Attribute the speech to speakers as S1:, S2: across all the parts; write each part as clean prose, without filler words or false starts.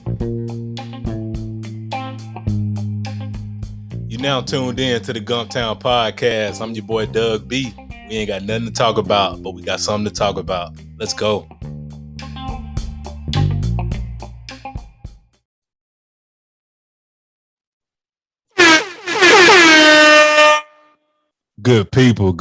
S1: You now tuned in to the Gumptown Podcast. I'm your boy Doug B. We ain't got nothing to talk about, but we got something to talk about. Let's go. Good people.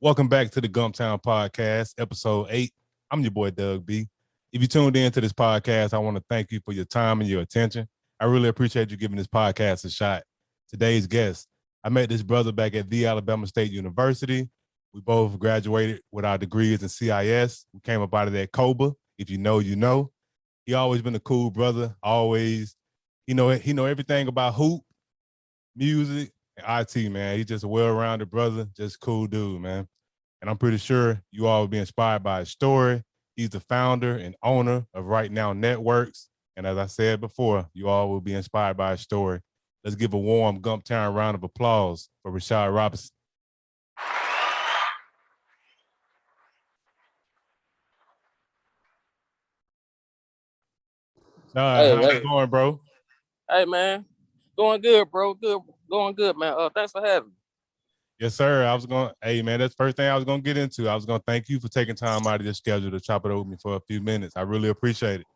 S1: Welcome back to the Gumptown Podcast, episode 8. I'm your boy Doug B. If you tuned in to this podcast, I want to thank you for your time and your attention. I really appreciate you giving this podcast a shot. Today's guest, I met this brother back at the Alabama State University. We both graduated with our degrees in CIS. We came up out of that COBA. If you know, you know. He always been a cool brother. Always, he know everything about hoop, music, and IT, man. He's just a well-rounded brother, just a cool dude, man. And I'm pretty sure you all will be inspired by his story. He's the founder and owner of Right Now Networks. And as I said before, you all will be inspired by his story. Let's give a warm Gumptown round of applause for Rashad Robinson. How's it going, bro?
S2: Hey, man. Going good, bro. Going good, man. Thanks for having me.
S1: Yes, sir. That's the first thing I was going to get into. I was going to thank you for taking time out of your schedule to chop it over with me for a few minutes. I really appreciate it.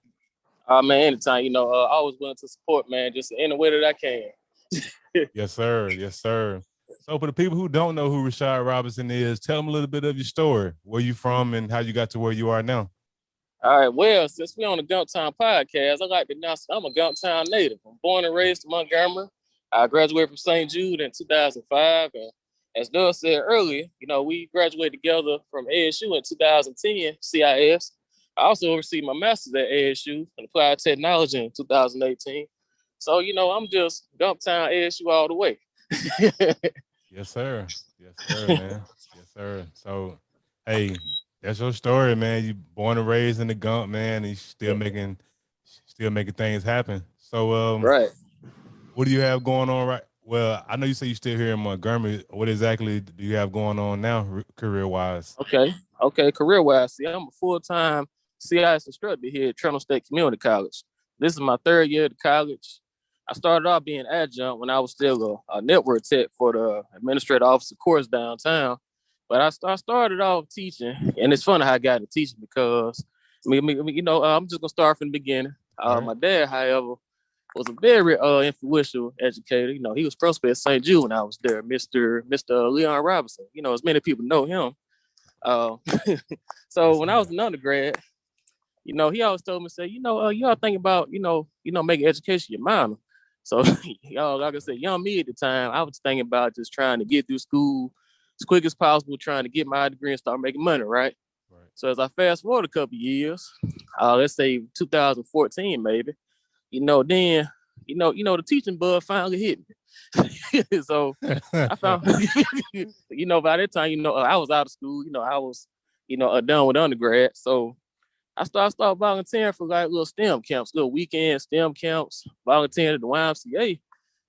S2: Man, anytime, always willing to support, man, just in the way that I can.
S1: Yes, sir. So for the people who don't know who Rashad Robinson is, tell them a little bit of your story, where you from and how you got to where you are now.
S2: All right, well, since we're on the Gumptown podcast, I like to announce I'm a Gumptown native. I'm born and raised in Montgomery. I graduated from St. Jude in 2005. And as Doug said earlier, we graduated together from ASU in 2010, CIS. I also received my master's at ASU in applied technology in 2018. So, I'm just Gumptown ASU all the way.
S1: Yes, sir, man. Yes, sir. So, hey, that's your story, man. You born and raised in the Gump, man, and you still making things happen. So,
S2: right.
S1: What do you have going on right? Well, I know you say you're still here in Montgomery. What exactly do you have going on now, career-wise?
S2: Okay, career-wise. See, I'm a full-time CIS instructor here at Trenton State Community College. This is my third year at college. I started off being adjunct when I was still a network tech for the administrative officer course downtown. But I started off teaching, and it's funny how I got into teaching because, I'm just going to start from the beginning. Right. My dad, however, was a very influential educator. He was supposed to be at St. Jude when I was there, Mr. Leon Robinson. As many people know him. So when I was an undergrad, he always told me, say, you all think about, making education your minor. So, like I said, young me at the time, I was thinking about just trying to get through school as quick as possible, trying to get my degree and start making money, right? So as I fast forward a couple of years, let's say 2014 maybe, then, the teaching bug finally hit me. So I found, by that time, I was out of school, I was, done with undergrad. So I started volunteering for like little STEM camps, little weekend STEM camps, volunteering at the YMCA.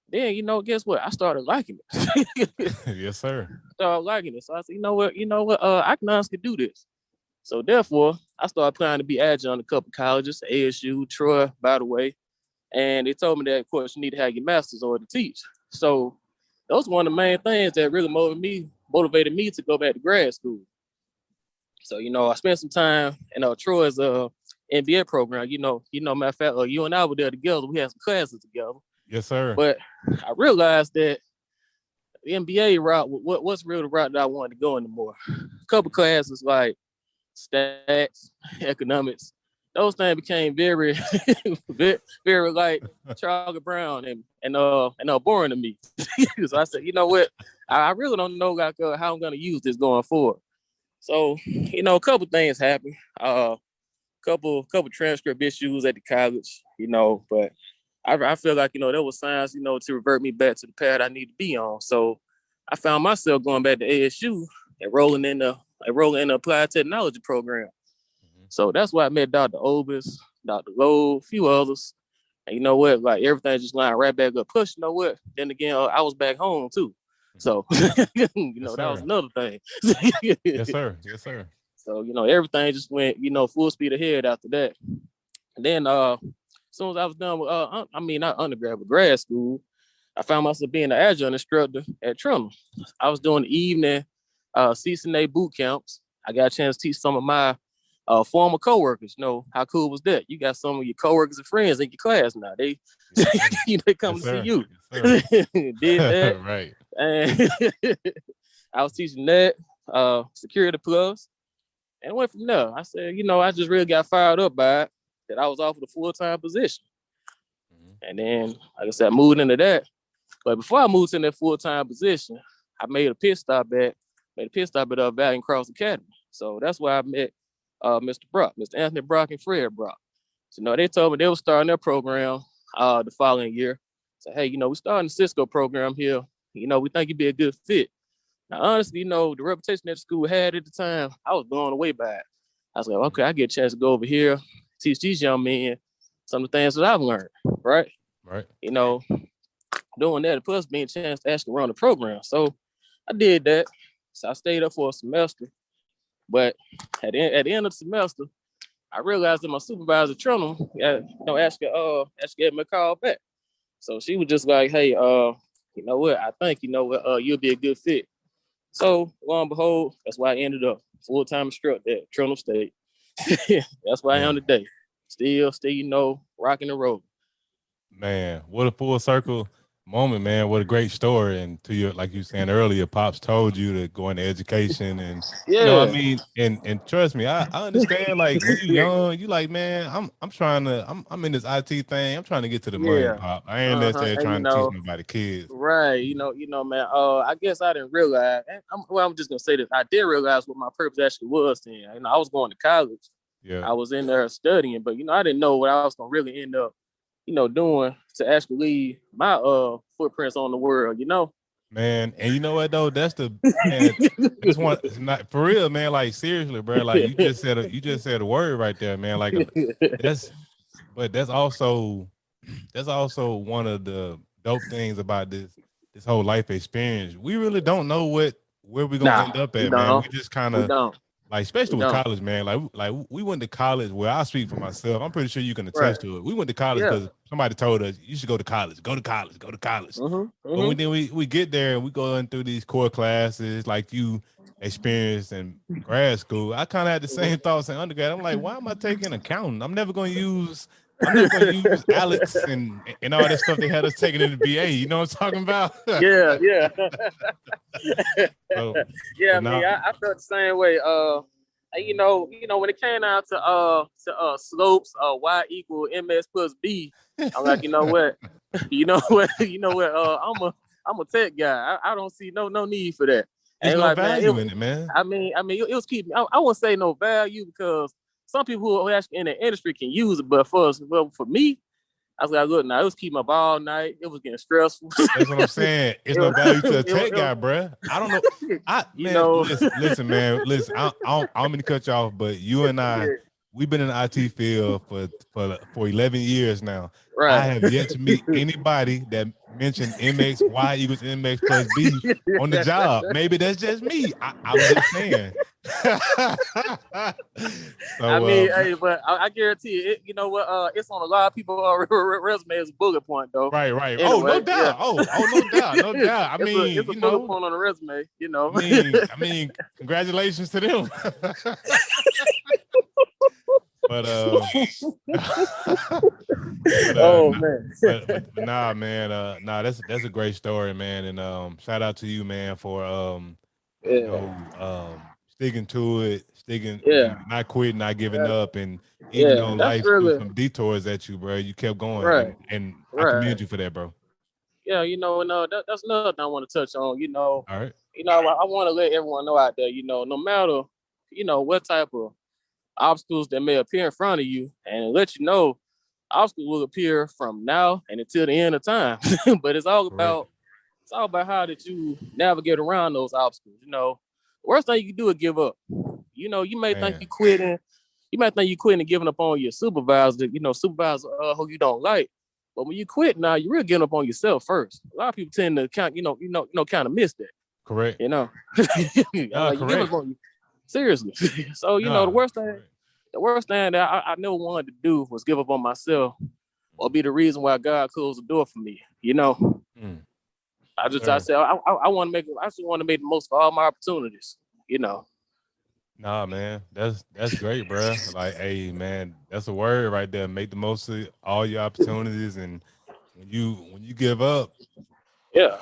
S2: Then, guess what? I started liking it.
S1: Yes, sir.
S2: Started liking it. So I said, you know what? I can honestly do this. So therefore, I started applying to be adjunct at a couple colleges, ASU, Troy, by the way. And they told me that, of course, you need to have your master's or to teach. So those were one of the main things that really motivated me to go back to grad school. So, I spent some time in Troy's MBA program. Matter of fact, you and I were there together. We had some classes together.
S1: Yes, sir.
S2: But I realized that the MBA route, what's really the route that I wanted to go anymore. A couple classes like stats, economics, those things became very, very, very like Charlie Brown and boring to me. So I said, you know what? I really don't know how I'm going to use this going forward. So, a couple things happened. Couple transcript issues at the college, but I feel like, there was signs, to revert me back to the path I need to be on. So I found myself going back to ASU, enrolling in the applied technology program. Mm-hmm. So that's why I met Dr. Obis, Dr. Lowe, a few others. And you know what? Like everything just lined right back up. Plus, you know what? Then again, I was back home too. So, that was another thing.
S1: Yes, sir.
S2: So, everything just went, full speed ahead after that. And then as soon as I was done with not undergrad, but grad school, I found myself being an adjunct instructor at Trimble. I was doing the evening CCNA boot camps. I got a chance to teach some of my former coworkers. You know, how cool was that? You got some of your coworkers and friends in your class now. They they come to see you. Did that.
S1: Right.
S2: And I was teaching that, Security Plus, and went from there. I said, I just really got fired up by it, that I was offered a full-time position. And then, like I said, I moved into that. But before I moved in that full-time position, I made a pit stop at Valiant Cross Academy. So that's where I met Mr. Anthony Brock and Fred Brock. So, they told me they were starting their program the following year. So, hey, we're starting the Cisco program here. We think you'd be a good fit. Now, honestly, the reputation that the school had at the time, I was blown away by it. I was like, okay, I get a chance to go over here, teach these young men some of the things that I've learned, right?
S1: Right.
S2: Doing that, plus being a chance to actually run the program. So I did that. So I stayed up for a semester. But at the end of the semester, I realized that my supervisor, Trimble, actually gave me a call back. So she was just like, hey, you know what? I think, you'll be a good fit. So lo and behold, that's why I ended up full-time instructor at Trimble State. That's why I am today. Still, rocking and rolling.
S1: Man, what a full circle moment, man. What a great story. And to your, like you saying earlier, Pops told you to go into education, and and trust me, I understand, like when you're young, you like, man, I'm in this IT thing. I'm trying to get to the money, Pop. I ain't necessarily trying to teach nobody kids.
S2: Right. Man, I guess I didn't realize, I'm just gonna say this. I did realize what my purpose actually was then. I was going to college.
S1: Yeah.
S2: I was in there studying, but I didn't know what I was gonna really end up doing to actually leave my footprints on the world,
S1: Man, and you know what though? That's the man. This one is not for real, man. Like seriously, bro. Like you just said a word right there, man. Like that's also one of the dope things about this whole life experience. We really don't know where we're gonna end up at, man. We just kind of like, especially with college, man. Like we went to college. Well, I speak for myself. I'm pretty sure you can attest to it. We went to college because somebody told us you should go to college. Go to college. But then we get there and we going through these core classes like you experienced in grad school. I kind of had the same thoughts in undergrad. I'm like, why am I taking accounting? I'm never going to use Alex and all that stuff they had us taking in the BA. You know what I'm talking about?
S2: Yeah.
S1: So,
S2: I felt the same way. When it came out to slopes, Y equal MS plus B, I'm like, I'm a tech guy. I don't see no need for that.
S1: There's no value in it, man.
S2: It was keeping. I wouldn't say no value because some people who are actually in the industry can use it, but for me, I was like, look, now it was keeping up all night. It was getting stressful.
S1: That's what I'm saying. It's no value to a tech guy, bro. I don't know. Listen, man. Listen, I don't mean to cut you off, but you and I, we've been in the IT field for 11 years now.
S2: Right.
S1: I have yet to meet anybody that mentioned MX, Y equals MX plus B on the job. Maybe that's just me. I'm just saying.
S2: So, but I guarantee you, it's on a lot of people's resume as a bullet point, though.
S1: Right. Anyway, no doubt.
S2: Yeah.
S1: No doubt.
S2: It's a bullet point on the resume,
S1: I mean, congratulations to them. But that's a great story, man. And shout out to you, man, for sticking to it, not quitting, not giving up, and even though life threw some detours at you, bro, you kept going,
S2: right?
S1: And I commend you for that, bro.
S2: Yeah, that's another thing I want to touch on.
S1: All right.
S2: I want to let everyone know out there, no matter, what type of obstacles that may appear in front of you, and let you know obstacles will appear from now and until the end of time. But it's all about how that you navigate around those obstacles. The worst thing you can do is give up. You may think you quitting. You might think you quitting and giving up on your supervisor, who you don't like. But when you quit now, you're really giving up on yourself first. A lot of people tend to kind of miss that.
S1: Correct.
S2: You give up on you. Seriously. So, the worst thing, the worst thing that I never wanted to do was give up on myself or be the reason why God closed the door for me. You know,
S1: Mm.
S2: I said I want to I just want to make the most of all my opportunities. You know.
S1: Nah, man, that's great, bro. Like, hey, man, that's a word right there. Make the most of all your opportunities, and when you give up,
S2: Yeah.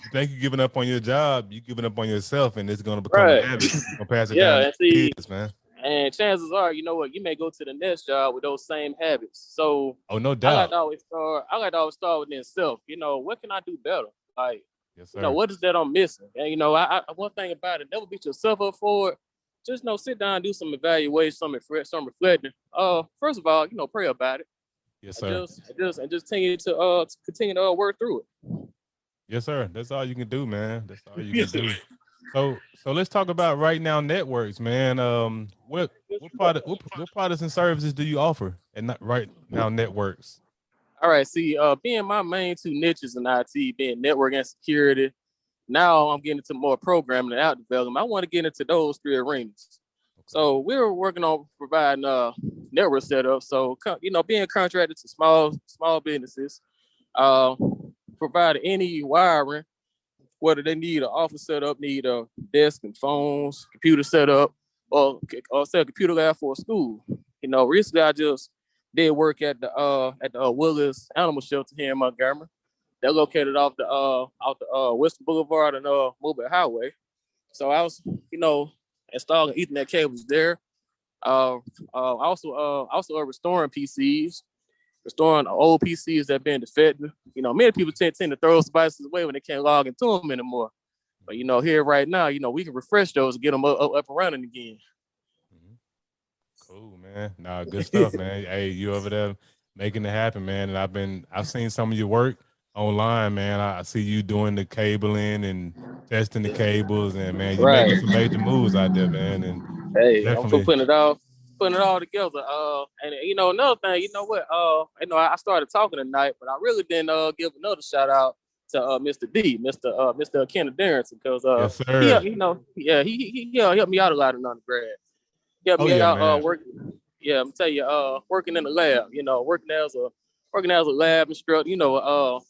S1: you think you're giving up on your job, you giving up on yourself, and it's gonna become a
S2: Right.
S1: habit. You're gonna pass it
S2: Yeah.
S1: down to
S2: And see,
S1: kids, man.
S2: and chances are, you know what, you may go to the next job with those same habits. So
S1: Oh, no doubt.
S2: I like to always start within self. You know, what can I do better? Like,
S1: Yes,
S2: you know,
S1: sir.
S2: what is that I'm missing? And you know, I one thing about it, never beat yourself up for it. Just sit down, and do some evaluation, some reflecting. First of all, you know, pray about it,
S1: Yes,
S2: and
S1: sir.
S2: just continue to work through it.
S1: Yes, sir. That's all you can do, man. That's all you can do. So let's talk about Right Now Networks, man. What products and services do you offer at Right Now Networks?
S2: All right, see, being my main two niches in IT, being network and security, now I'm getting into more programming and app development. I want to get into those three arenas.
S1: Okay.
S2: So we're working on providing network setup. So you know, being contracted to small businesses, uh, providing any wiring, whether they need an office setup, need a desk and phones, computer setup, or set a computer lab for a school. You know, recently I just did work at the Willis Animal Shelter here in Montgomery. They're located off the Western Boulevard and Mobile Highway. So I was, you know, installing Ethernet cables there. Also restoring PCs, restoring old PCs that been defective. You know, many people tend to throw those devices away when they can't log into them anymore. But you know, here right now, you know, we can refresh those and get them up and running again.
S1: Mhm. Cool, man. Nah, good stuff, man. Hey, you over there making it happen, man. And I've seen some of your work online, man. I see you doing the cabling and testing the cables, and man, you making
S2: Right.
S1: some major moves out there, man. And
S2: Hey, I'm
S1: definitely,
S2: putting it all together. And you know, another thing, you know what? I started talking tonight, but I really didn't give another shout out to Mr. D, Mr. Kenneth Darrington, because
S1: yes,
S2: he,
S1: sir.
S2: you know, yeah, he helped me out a lot in undergrad. He helped
S1: Oh
S2: me
S1: yeah,
S2: out
S1: man.
S2: working. Yeah, I'm tell you, working in the lab. You know, working as a lab instructor. You know,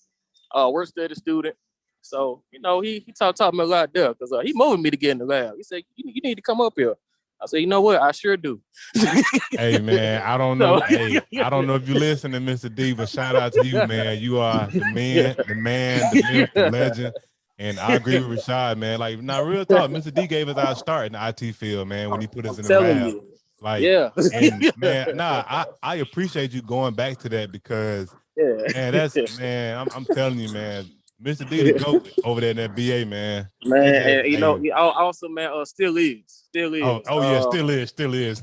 S2: work study student. So you know, he taught me a lot there because he motivated me to get in the lab. He said, you need to come up here. I said, you know what? I sure do.
S1: Hey man, I don't know.
S2: So
S1: Hey, I don't know if you listen to Mr. D, but shout out to you, man. You are the myth, the legend. And I agree with Rashad, man. Like, now real talk, Mr. D gave us our start in the IT field, man, when he put us
S2: I'm
S1: in the
S2: telling
S1: lab.
S2: you,
S1: Like,
S2: yeah,
S1: and man, nah, I appreciate you going back to that because man,
S2: yeah.
S1: I'm telling you, man, Mr. D the GOAT over there in that BA, man. He
S2: Man,
S1: just
S2: and you know,
S1: hey,
S2: also, man, still is.
S1: oh yeah, still is.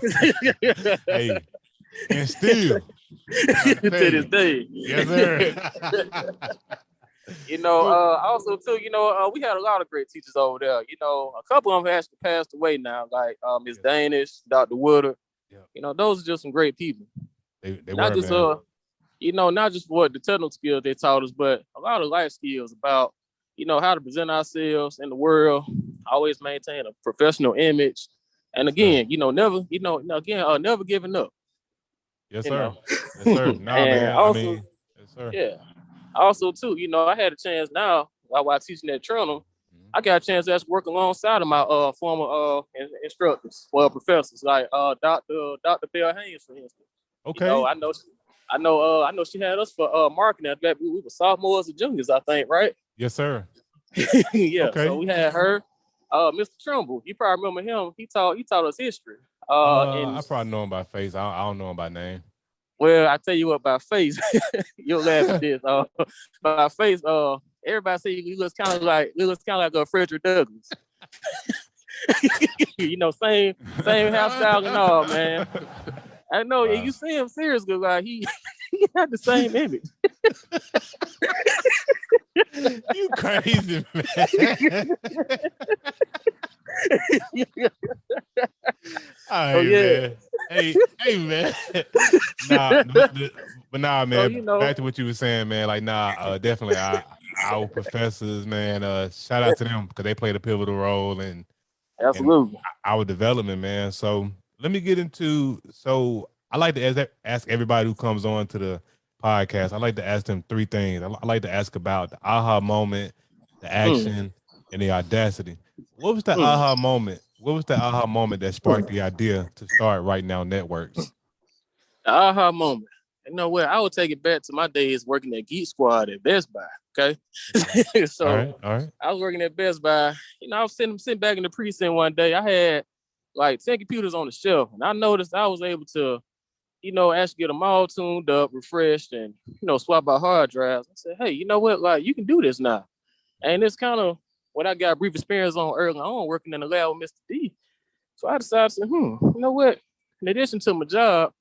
S1: Hey, and still. Trying to tell
S2: To this
S1: you.
S2: day.
S1: Yes, sir.
S2: You know, also too, you know, we had a lot of great teachers over there. You know, a couple of them have actually passed away now, like Miss
S1: Yes.
S2: Danish, Dr. Woodard.
S1: Yeah.
S2: You know, those are just some great people.
S1: They
S2: Not
S1: were,
S2: just
S1: man.
S2: you know, not just what the technical skills they taught us, but a lot of life skills about, you know, how to present ourselves in the world, always maintain a professional image, and
S1: Yes, sir.
S2: again, you know, never giving up.
S1: Yes,
S2: You
S1: sir.
S2: know,
S1: Yes, sir. Nah,
S2: and
S1: man. I
S2: also,
S1: mean, yes, sir.
S2: yeah, also too, you know, I had a chance now while teaching at Trinum,
S1: Mhm.
S2: I got a chance to actually work alongside of my former instructors, well, professors like Dr. Bill Haynes, for instance. You know,
S1: Okay.
S2: I know she had us for marketing. We were sophomores and juniors, I think, right?
S1: Yes, sir.
S2: Yeah. So
S1: Okay.
S2: we had her, Mr. Trumbull. You probably remember him. He taught us history.
S1: I
S2: And
S1: probably know him by face. I don't know him by name.
S2: well, I tell you what, by face, you'll laugh at this. By face, everybody say he looks kind of like a Frederick Douglass. You know, same hairstyle and all, man. I know
S1: Wow.
S2: you see him seriously, like he had the same image.
S1: You crazy, man. All
S2: So
S1: right,
S2: yeah,
S1: man. Hey, man. Nah, but nah,
S2: so
S1: man.
S2: you know,
S1: Back to what you were saying, man. Like, nah, definitely, our professors, man. Shout out to them because they played a pivotal role in
S2: absolutely.
S1: our development, man. So, let me get into. So I like to ask everybody who comes on to the podcast. I like to ask them three things. I like to ask about the aha moment, the
S2: Mm,
S1: action, and the audacity. What was the
S2: mm,
S1: aha moment? What was the aha moment that sparked
S2: mm.
S1: the idea to start Right Now Networks?
S2: The aha moment. You know what? I would take it back to my days working at Geek Squad at Best Buy. Okay.
S1: Okay. All
S2: So
S1: right. All right.
S2: I was working at Best Buy. I was sitting back in the precinct one day. I had like 10 computers on the shelf, and I noticed I was able to, actually get them all tuned up, refreshed, and swap out hard drives. I said, hey, you know what? Like, you can do this now. And it's kind of what I got brief experience on early on working in the lab with Mr. D. So I decided, you know what? In addition to my job,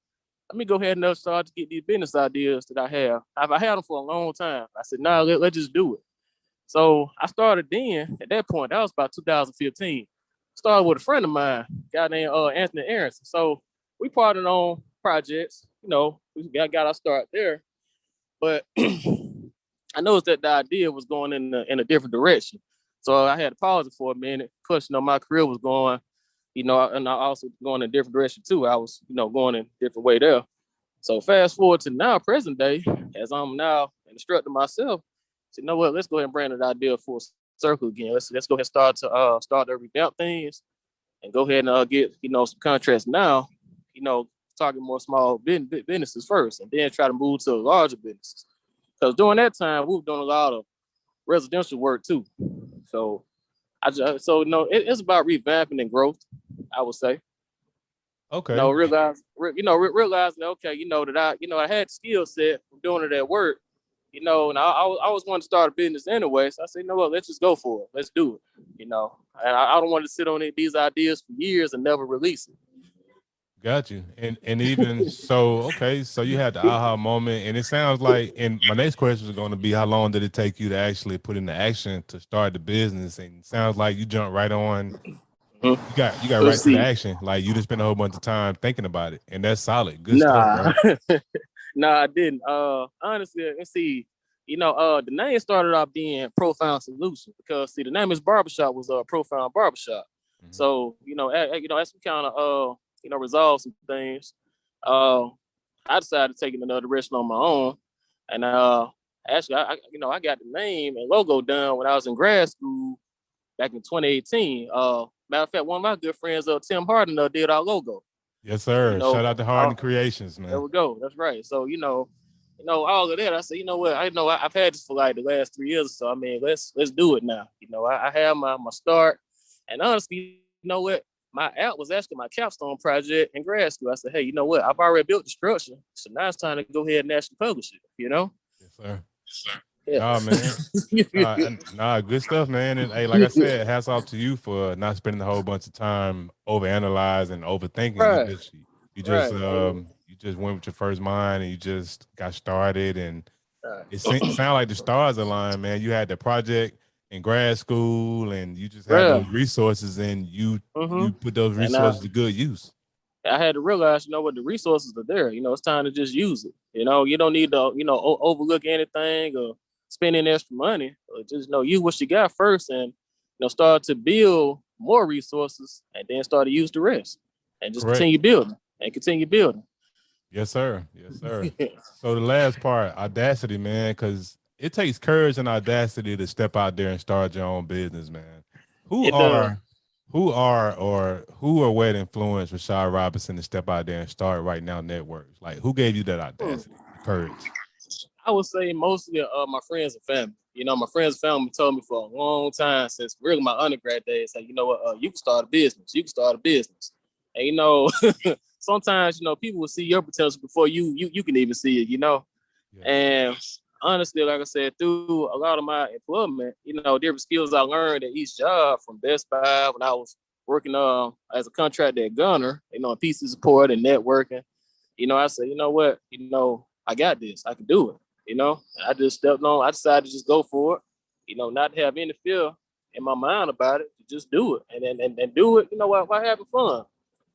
S2: let me go ahead and start to get these business ideas that I have. I've had them for a long time. I said, nah, let's just do it. So I started then. At that point, that was about 2015. Started with a friend of mine, a guy named Anthony Aronson. So we partnered on projects. We got our start there. But I noticed that the idea was going in a different direction. So I had to pause it for a minute. Plus, my career was going, and I also going in a different direction too. I was, going in a different way there. So fast forward to now, present day, as I'm now an instructor myself. So you know what? Let's go ahead and bring that idea full circle again. Let's go ahead and start to revamp things and go ahead and get some contracts now. Target more small businesses first, and then try to move to larger businesses. Because during that time, we were doing a lot of residential work too. So it's about revamping and growth, I would say.
S1: Okay.
S2: Realizing okay, that I had the skill set from doing it at work, and I always wanted to start a business anyway. So I said, you know what, let's just go for it. Let's do it. And I don't want to sit on these ideas for years and never release it.
S1: Got you. And even so, okay, so you had the aha moment, and it sounds like, and my next question is going to be, how long did it take you to actually put into action to start the business? And it sounds like you jumped right on. You got
S2: Let's
S1: right to the
S2: see.
S1: action. Like, you just spent a whole bunch of time thinking about it, and that's solid. Good stuff,
S2: Nah,
S1: bro.
S2: nah, I didn't. Honestly, let's see. The name started off being Profound Solution because see, the name of his barbershop was Profound Barbershop.
S1: Mhm.
S2: So as we kind of resolve some things, uh, I decided to take it another direction on my own, and actually, I got the name and logo done when I was in grad school back in 2018. Matter of fact, one of my good friends, Tim Harden, did our logo.
S1: Yes,
S2: So,
S1: sir. Shout out to Harden Creations,
S2: there
S1: man.
S2: we go. That's right. So, all of that. I said, you know what? I've had this for like the last 3 years. So I mean, let's do it now. I have my start, and honestly, you know what? My app was actually my capstone project in grad school. I said, hey, you know what? I've already built the structure, so now it's time to go ahead and actually publish it.
S1: Yes, sir.
S2: Yeah.
S1: Nah, man. Nah, good stuff, man. And hey, like I said, hats off to you for not spending a whole bunch of time overanalyzing, overthinking.
S2: Right. Right.
S1: You just went with your first mind and you just got started. And it
S2: Right.
S1: sounded like the stars aligned, man. You had the project in grad school, and you just had
S2: Yeah.
S1: those resources, and you
S2: Mm-hmm.
S1: put those
S2: And
S1: resources to good use.
S2: I had to realize, what the resources are there. It's time to just use it. You don't need to, overlook anything or spend any extra money. Or just use what you got first, and start to build more resources, and then start to use the rest, and just
S1: Correct.
S2: continue building and continue building.
S1: Yes, sir. Yes, sir. So the last part, audacity, man, because it takes courage and audacity to step out there and start your own business, man. Who
S2: It does.
S1: are who or what influenced Rashad Robinson to step out there and start Right Now Networks? Like, who gave you that
S2: Hmm.
S1: audacity, the courage?
S2: I would say mostly my friends and family. My friends and family told me for a long time since really my undergrad days, like, you know what, you can start a business. You can start a business. And sometimes people will see your potential before you can even see it.
S1: Yeah.
S2: And honestly, like I said, through a lot of my employment, different skills I learned at each job from Best Buy when I was working as a contractor at Gunner, PC support and networking. I said, you know what, I got this. I can do it. I just stepped on. I decided to just go for it. Not have any fear in my mind about it. Just do it, and do it. While having fun.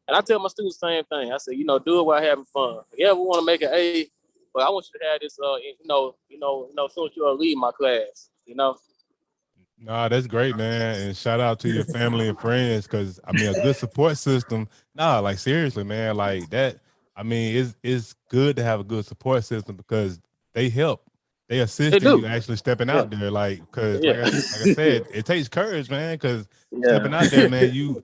S2: And I tell my students the same thing. I say, do it while having fun. If you ever want to make an A, but I want you to have this, as soon as you leave my class.
S1: Nah, that's great, man. And shout out to your family and friends, because I mean, a good support system. Nah, like seriously, man, like that. I mean, it's good to have a good support system because they help, they
S2: They
S1: assist in you
S2: do.
S1: actually stepping
S2: Yeah.
S1: out there. Like, because
S2: Yeah.
S1: like I said, it takes courage, man. Because stepping
S2: Yeah.
S1: out there, man, you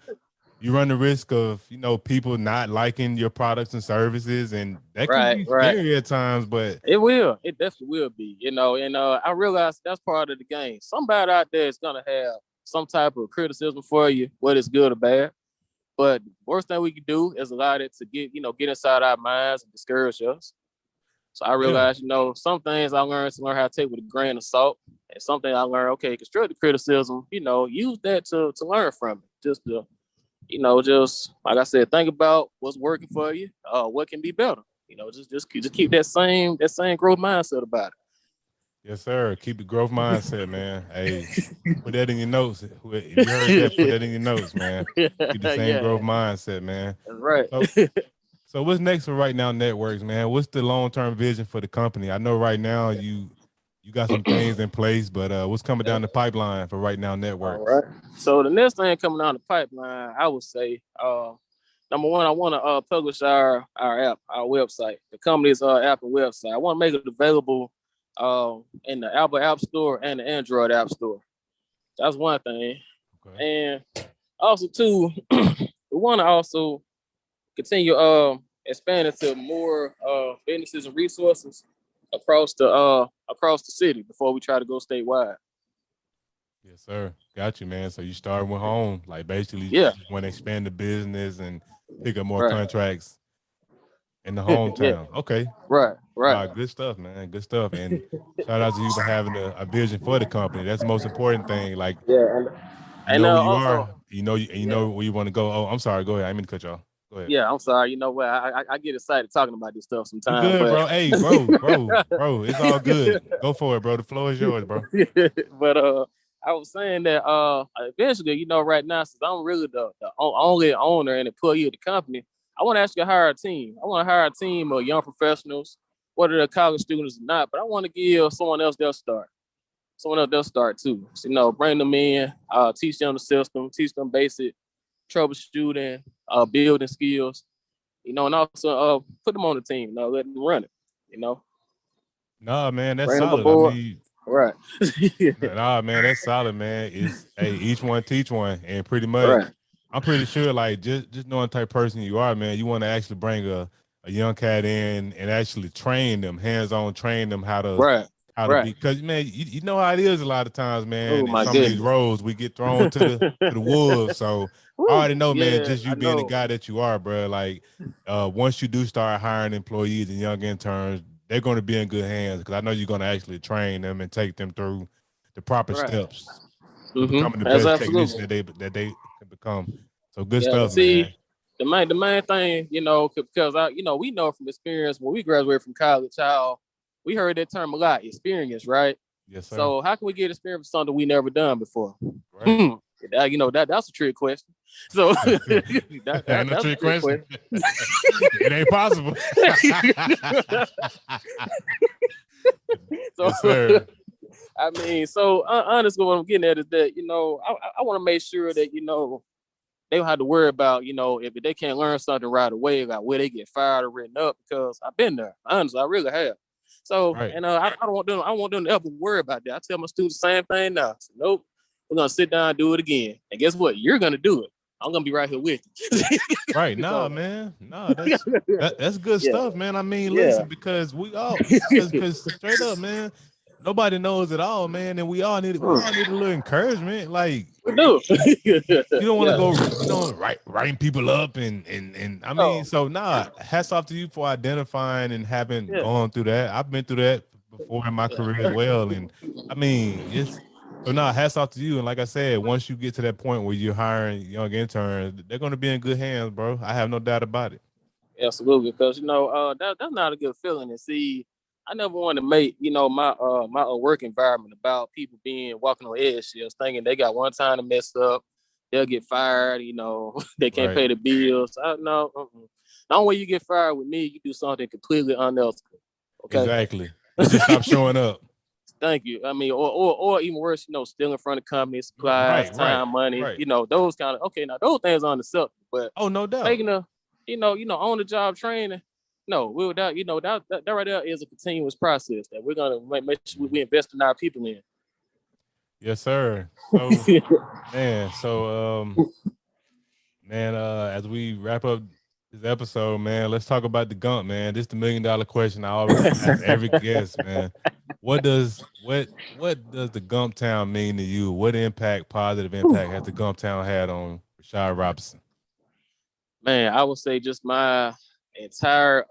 S1: run the risk of people not liking your products and services, and that can
S2: Right.
S1: be
S2: Right.
S1: scary at times. But
S2: It will. It definitely will be. And I realize that's part of the game. Somebody out there is gonna have some type of criticism for you, whether it's good or bad. But the worst thing we can do is allow it to get inside our minds and discourage us. So I
S1: yeah,
S2: realized, some things I learned to learn how to take with a grain of salt, and something I learned, okay, constructive criticism, use that to learn from it. Just like I said, think about what's working for you, what can be better. Just keep that same growth mindset about
S1: yes, sir. Keep the growth mindset, man. Hey, put that in your notes. If you heard that, put
S2: it.
S1: that in your notes, man. Keep the same
S2: Yeah,
S1: growth mindset, man.
S2: that's right.
S1: So, so what's next for Right Now Networks, man? What's the long term vision for the company? I know right now you got some things in place, but what's coming down the pipeline for Right Now
S2: All
S1: Networks?
S2: right. So the next thing coming down the pipeline, I would say, number one, I want to publish our app, our website, the company's app and website. I want to make it available in the Apple App Store and the Android App Store. That's one thing.
S1: Okay.
S2: And also, too, we want to also continue expanding to more businesses and resources across the city before we try to go statewide.
S1: Yes, sir. Got you, man. So you started with home, like basically
S2: Yeah.
S1: you want to expand the business and pick up more
S2: Right.
S1: contracts in the
S2: Yeah.
S1: hometown. Okay.
S2: Right. Right.
S1: Good stuff, man. Good stuff. And shout out to you for having a vision for the company. That's the most important thing. Like,
S2: Yeah.
S1: you
S2: And
S1: know where you
S2: also,
S1: are, you
S2: yeah.
S1: know where you want to go. Oh, I'm sorry. Go ahead. I didn't mean to cut you off. Go ahead.
S2: Yeah, I'm sorry. You know what? I get excited talking about this stuff
S1: You
S2: sometimes,
S1: good,
S2: but
S1: bro? Hey, bro. It's all good. Go for it, bro. The floor is yours, bro.
S2: but I was saying that eventually, right now, since I'm really the only owner and employee of the company, I want to actually hire a team. I want to hire a team of young professionals, whether they're college students or not. But I want to give someone else their start. Someone else their start too. So, bring them in, teach them the system, teach them basic troubleshooting, building skills, and also put them on the team, let them run it, you know,
S1: Nah, man, that's
S2: bring them
S1: solid. I
S2: aboard.
S1: mean,
S2: Right.
S1: nah, man, that's solid, man. It's hey, each one teach one, and pretty much,
S2: Right.
S1: I'm pretty sure, like just knowing the type of person you are, man, you want to actually bring a young cat in and actually train them, hands on, train them
S2: Right.
S1: how to
S2: Right.
S1: be. Because man, you know how it is a lot of times,
S2: Oh
S1: man. In
S2: my
S1: some of these
S2: goodness.
S1: roles, we get thrown to the wolves. So I
S2: Woo.
S1: already know, man.
S2: Yeah,
S1: Just you
S2: I
S1: being the
S2: know.
S1: guy that you are, bro. Like, once you do start hiring employees and young interns, they're going to be in good hands because I know you're going to actually train them and take them through the proper
S2: Right.
S1: steps to becoming the
S2: That's
S1: best technician
S2: absolutely.
S1: that they can become. So good
S2: Yeah, but
S1: stuff, man.
S2: see, the main thing, because we know from experience when we graduated from college how we heard that term a lot, experience, right?
S1: Yes, sir.
S2: So how can we get experience for something we never done before?
S1: Right.
S2: That's a trick question. So
S1: Ain't no
S2: that's a
S1: trick
S2: trick
S1: question.
S2: question.
S1: It ain't possible.
S2: So
S1: Yes, sir.
S2: I mean, so honestly, what I'm getting at is that I want to make sure that they don't have to worry about if they can't learn something right away, like where they get fired or written up, because I've been there. Honestly, I really have. So,
S1: Right.
S2: and I don't want them. I want them to ever worry about that. I tell my students the same thing now. So, nope, we're gonna sit down and do it again. And guess what? You're gonna do it. I'm gonna be right here with you.
S1: Right. Nah,
S2: So,
S1: man. Nah, that's good
S2: yeah,
S1: stuff, man. I mean,
S2: yeah,
S1: listen, because we all because straight up, man, nobody knows it all, man, and we all need a little encouragement. Like
S2: we do.
S1: you don't want to
S2: Yeah.
S1: go, writing people up and I mean,
S2: Oh,
S1: so nah, hats off to you for identifying and having
S2: yeah,
S1: gone through that. I've been through that before in my career as
S2: yeah.
S1: well. And I mean, it's so nah, hats off to you. And like I said, once you get to that point where you're hiring young interns, they're gonna be in good hands, bro. I have no doubt about it.
S2: Absolutely, because that's not a good feeling. And see, I never want to make my work environment about people being walking on eggshells, thinking they got one time to mess up, they'll get fired. They can't
S1: Right.
S2: pay the bills. No, the only way you get fired with me, you do something completely unethical. Okay,
S1: Exactly. You just stop showing up.
S2: Thank you. I mean, or even worse, stealing from the company, supplies, time, money,
S1: right.
S2: Those kind of, okay, now those things are unacceptable, but
S1: Oh, no doubt.
S2: making on the job training, no, that right there is a continuous process that we're gonna make sure we invest in our people in.
S1: Yes, sir. So, man, as we wrap up this episode, man, let's talk about the Gump, man. This is the $1 million question I always ask every guest, man. What does the Gump Town mean to you? What positive impact has the Gump Town had on Rashad Robinson?
S2: Man, I would say just my entire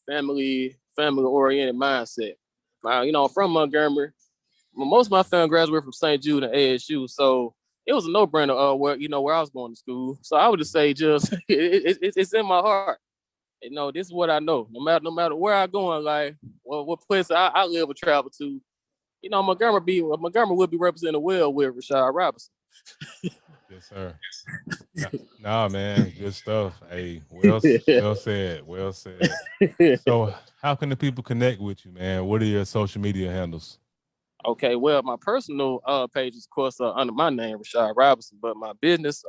S2: family oriented mindset. From Montgomery. Most of my family graduated from St. Jude and ASU, so it was a no brainer. Where I was going to school. So I would just say, just it's in my heart. This is what I know. No matter where I go in life, what place I live or travel to, Montgomery would be represented well with Rashad Robinson.
S1: Yes, sir. Nah, man, good stuff. Hey, well said, well said. So, how can the people connect with you, man? What are your social media handles?
S2: Okay, well, my personal page is, of course, under my name, Rashad Robinson, but my business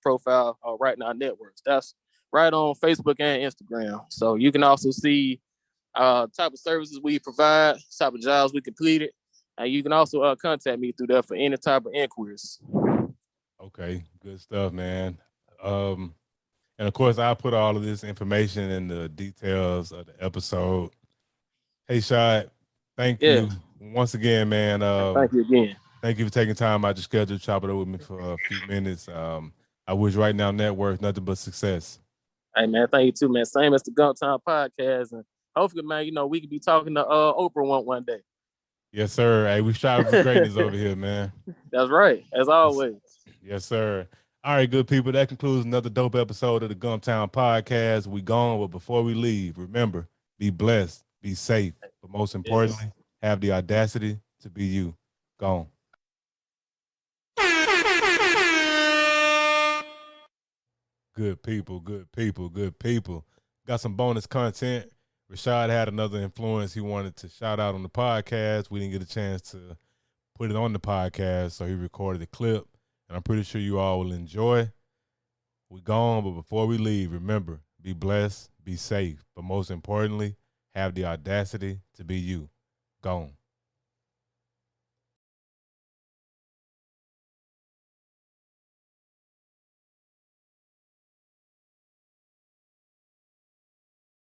S2: profile, Right Now Networks, that's right on Facebook and Instagram. So you can also see type of services we provide, type of jobs we completed, and you can also contact me through there for any type of inquiries.
S1: Okay, good stuff, man. Um, and of course, I'll put all of this information in the details of the episode. Hey, Shad, thank
S2: Yeah,
S1: you once again, man.
S2: thank you again.
S1: Thank you for taking time out your schedule to chop it up with me for a few minutes. I wish Right Now Network nothing but success.
S2: Hey, man, thank you too, man. Same as the Gump Time podcast, and hopefully, man, we could be talking to Oprah one day.
S1: Yes, sir. Hey, we strive for greatness over here, man.
S2: That's right, as
S1: Yes,
S2: always.
S1: yes, sir. All right, good people. That concludes another dope episode of the Gumptown Podcast. We gone, but before we leave, remember, be blessed, be safe, but most
S2: Yes.
S1: importantly, have the audacity to be you. Gone. Good people, good people, good people. Got some bonus content. Rashad had another influence he wanted to shout out on the podcast. We didn't get a chance to put it on the podcast, so he recorded a clip, and I'm pretty sure you all will enjoy. We gone, but before we leave, remember, be blessed, be safe, but most importantly, have the audacity to be you. Gone.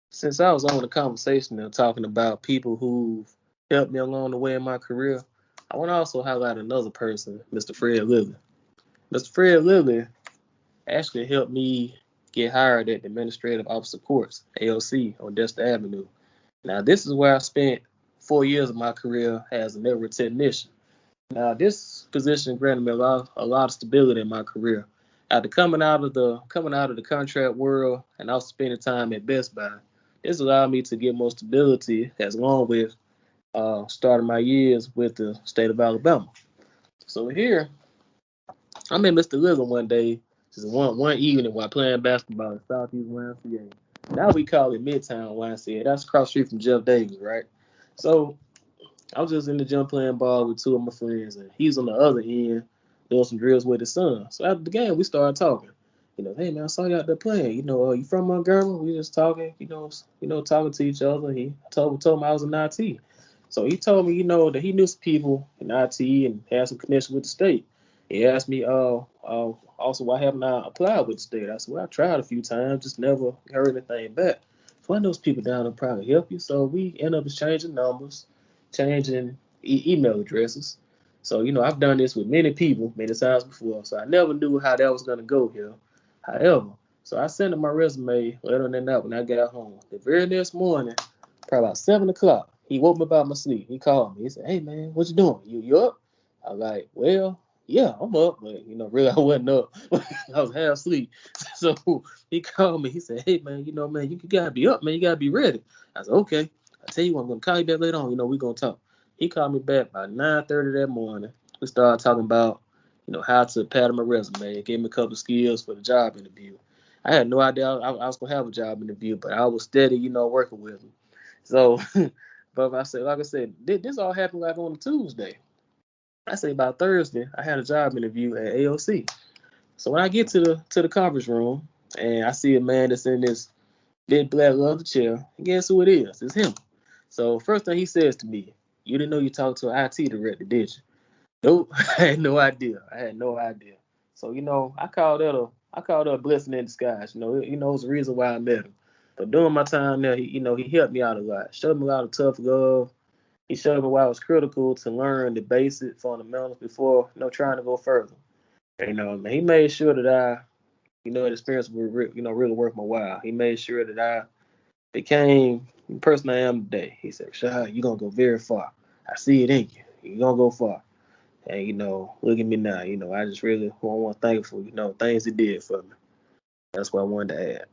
S2: Since I was on the conversation and talking about people who helped me along the way in my career, I want to also highlight another person, Mr. Fred Lilly. Mr. Fred Lilly actually helped me get hired at the Administrative Officer Courts, AOC, on Dexter Avenue. Now, this is where I spent 4 years of my career as a network technician. Now, this position granted me a lot of stability in my career. After coming out of the contract world and also spending time at Best Buy, this allowed me to get more stability as long with starting my years with the state of Alabama. So here, I met Mr. Lillard one day, just one evening while playing basketball at Southeast YMCA. Now we call it Midtown YMCA. That's across the street from Jeff Davis, right? So I was just in the gym playing ball with two of my friends, and he's on the other end doing some drills with his son. So after the game, we started talking. Hey man, I saw you out there playing. You from Montgomery? We just talking. Talking to each other. He told him I was in IT. So he told me, that he knew some people in IT and had some connection with the state. He asked me, also why haven't I applied with the state? I said, well, I tried a few times, just never heard anything back. So I know some people down there probably help you. So we end up exchanging numbers, changing email addresses. So, I've done this with many people many times before. So I never knew how that was going to go here. However, so I sent him my resume later than that when I got home. The very next morning, probably about 7 o'clock, he woke me up out of my sleep. He called me. He said, hey, man, what you doing? You up? I was like, well, yeah, I'm up. But, really, I wasn't up. I was half asleep. So he called me. He said, hey, man, man, you got to be up, man. You got to be ready. I said, okay. I tell you what, I'm going to call you back later on. We're going to talk. He called me back by 9:30 that morning. We started talking about, how to pattern my resume. Gave me a couple of skills for the job interview. I had no idea I was going to have a job interview, but I was steady, working with him. So But I said, like I said, this all happened like on a Tuesday. I say by Thursday, I had a job interview at AOC. So when I get to the conference room and I see a man that's in this big black leather chair, guess who it is? It's him. So first thing he says to me, "You didn't know you talked to an IT director, did you?" Nope, I had no idea. I had no idea. So I called that a blessing in disguise. It's the reason why I met him. But during my time there, he helped me out a lot. Showed me a lot of tough love. He showed me why it was critical to learn the basic fundamentals before trying to go further. He made sure that the experience was really worth my while. He made sure that I became the person I am today. He said, "Rashad, you're gonna go very far. I see it in you. You're gonna go far." And look at me now. I just really want to thank you for things he did for me. That's what I wanted to add.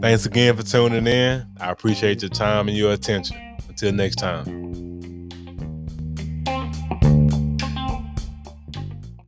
S1: Thanks again for tuning in. I appreciate your time and your attention. Until next time.